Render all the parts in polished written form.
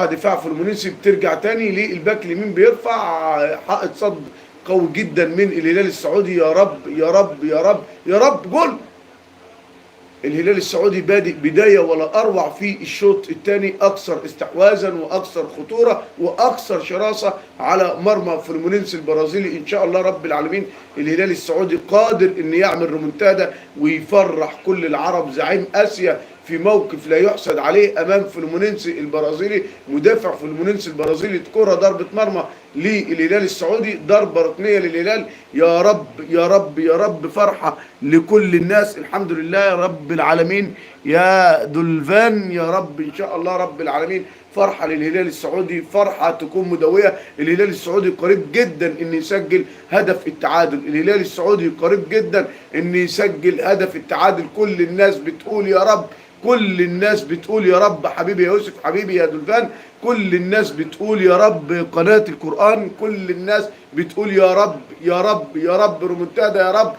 دفاع فلومينينسي بترجع تاني للباك اليمين، بيرفع حائط صد قوي جدا من الهلال السعودي. يا رب يا رب يا رب يا رب جول. الهلال السعودي بادئ بداية ولا أروع في الشوط الثاني، أكثر استحواذا وأكثر خطورة وأكثر شراسة على مرمى فلومينينسي البرازيلي. إن شاء الله رب العالمين الهلال السعودي قادر إن يعمل ريمونتادا ويفرح كل العرب. زعيم آسيا في موقف لا يحسد عليه امام فلومينينسي البرازيلي. مدافع فلومينينسي البرازيلي كرة ضربة مرمى للهلال السعودي، ضربة ركنية للهلال. يا رب يا رب يا رب فرحة لكل الناس. الحمد لله يا رب العالمين يا دولفان. يا رب ان شاء الله رب العالمين فرحة للهلال السعودي، فرحة تكون مدوية. الهلال السعودي قريب جدا ان يسجل هدف التعادل. الهلال السعودي قريب جدا ان يسجل هدف التعادل. كل الناس بتقول يا رب، كل الناس بتقول يا رب. حبيبي يا يوسف، حبيبي يا دولفان، كل الناس بتقول يا رب. قناة القرآن كل الناس بتقول يا رب يا رب يا رب. رومنتادا يا رب.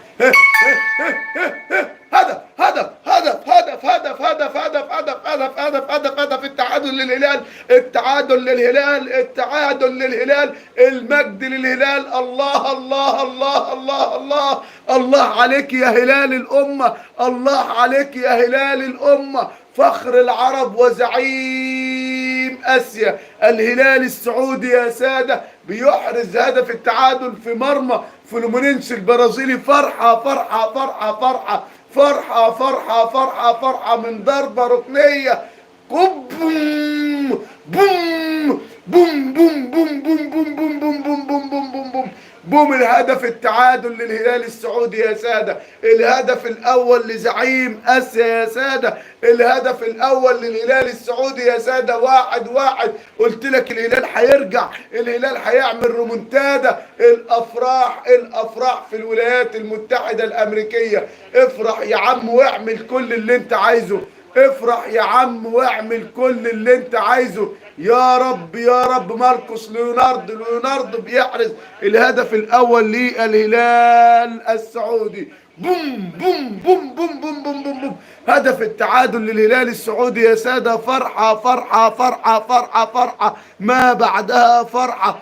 هدف هدف هدف هدف هدف هدف هدف هدف هدف هدف هدف هدف التعادل للهلال، التعادل للهلال، التعادل للهلال، المجد للهلال. الله الله الله الله الله الله عليك يا هلال الأمة، الله عليك يا هلال الأمة، فخر العرب وزعيم آسيا. الهلال السعودي يا سادة بيحرز هدف التعادل في مرمى فلومينينسي البرازيلي. فرحة فرحة فرحة فرحة فرحة فرحة فرحة فرحة من ضربة ركنية. بوم بوم بوم بوم بوم بوم بوم بوم بوم بوم بوم بوم بوم بوم بوم. الهدف التعادل للهلال السعودي يا سادة، الهدف الأول لزعيم آسيا يا سادة، الهدف الأول للهلال السعودي يا سادة. 1-1. قلت لك الهلال هيرجع، الهلال هيعمل رومنتادا. الأفراح الأفراح في الولايات المتحدة الأمريكية. افرح يا عم واعمل كل اللي انت عايزه، افرح يا عم واعمل كل اللي انت عايزه. يا رب يا رب. ماركوس ليوناردو بيحرز الهدف الاول للهلال السعودي. بوم بوم بوم بوم بوم بوم بوم بوم. هدف التعادل للهلال السعودي يا سادة. فرحة فرحة فرحة فرحة فرحة ما بعدها فرحة.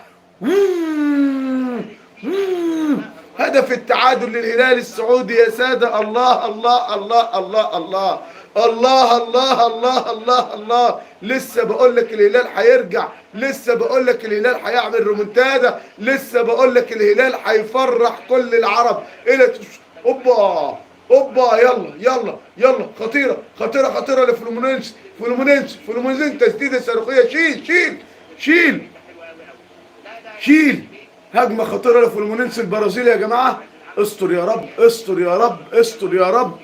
هدف التعادل للهلال السعودي يا سادة. الله الله الله الله الله الله الله الله الله الله. لسه بقول لك الهلال هيرجع، لسه بقول لك الهلال هيعمل رومنتادا، لسه بقول لك الهلال هيفرح كل العرب. الى اوبا اوبا. يلا يلا يلا. خطيره خطيره خطيره لفلومينينسي، فلومينينسي تسديده صاروخيه. شيل شيل شيل شيل. هجمه خطيره لفلومينينسي البرازيلي يا جماعه. استر يا رب استر يا رب استر يا رب.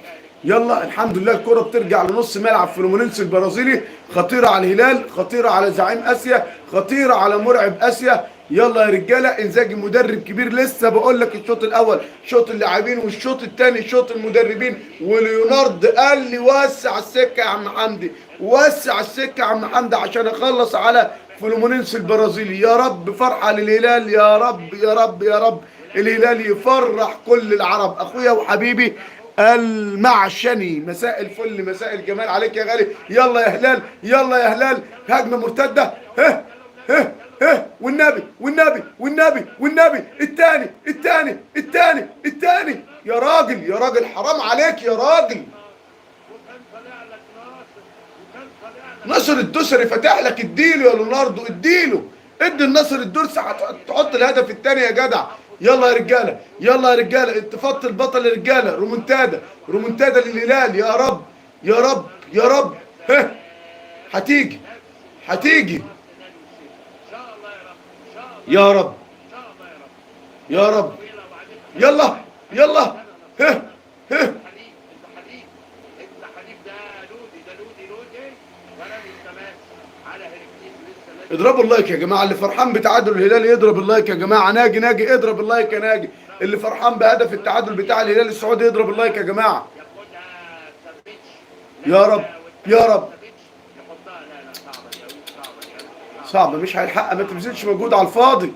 يلا الحمد لله الكرة بترجع لنص ملعب فلومينينسي البرازيلي. خطيرة على الهلال، خطيرة على زعيم آسيا، خطيرة على مرعب آسيا. يلا يا رجالة. انزاجي مدرب كبير. لسه بقول لك الشوط الأول شوط اللاعبين والشوط الثاني شوط المدربين. وليونارد قال لي وسع السكة يا عم حمدي، وسع السكة يا عم حمدي عشان اخلص على فلومينينسي البرازيلي. يا رب فرحة للهلال. يا رب يا رب يا رب. الهلال يفرح كل العرب. اخويا وحبيبي المعشني، مساء الفل مساء الجمال عليك يا غالي. يلا يا هلال يلا يا هلال. هجمه مرتده. ها ها ها. والنبي والنبي والنبي والنبي. الثاني الثاني الثاني الثاني. يا راجل يا راجل حرام عليك يا راجل. نصر الدوسري فاتح لك. اديله يا ليوناردو اديله. ادي النصر الدوسري تحط الهدف الثاني يا جدع. يلا يا رجاله يلا يا رجاله. انتفاضه البطل يا رجاله. رومنتادا رومنتادا للهلال. يا رب يا رب يا رب. ها هتيجي هتيجي. يا رب يا رب. يلا يلا. ها ها. اضربوا اللايك يا جماعه. اللي فرحان بتعادل الهلال يضرب اللايك يا جماعه. ناجي ناجي اضرب اللايك يا ناجي. اللي فرحان بهدف التعادل بتاع الهلال السعودي يضرب اللايك يا جماعه. يا رب يا رب. صعبه مش هيلحقها. ما تبذلش مجهود على الفاضي.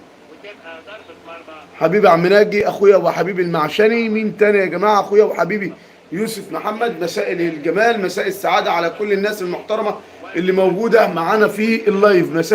حبيبي عم ناجي اخويا وحبيبي المعشني. مين تاني يا جماعه؟ اخويا وحبيبي يوسف محمد. مساء الجمال مساء السعاده على كل الناس المحترمه اللي موجوده معانا في اللايف.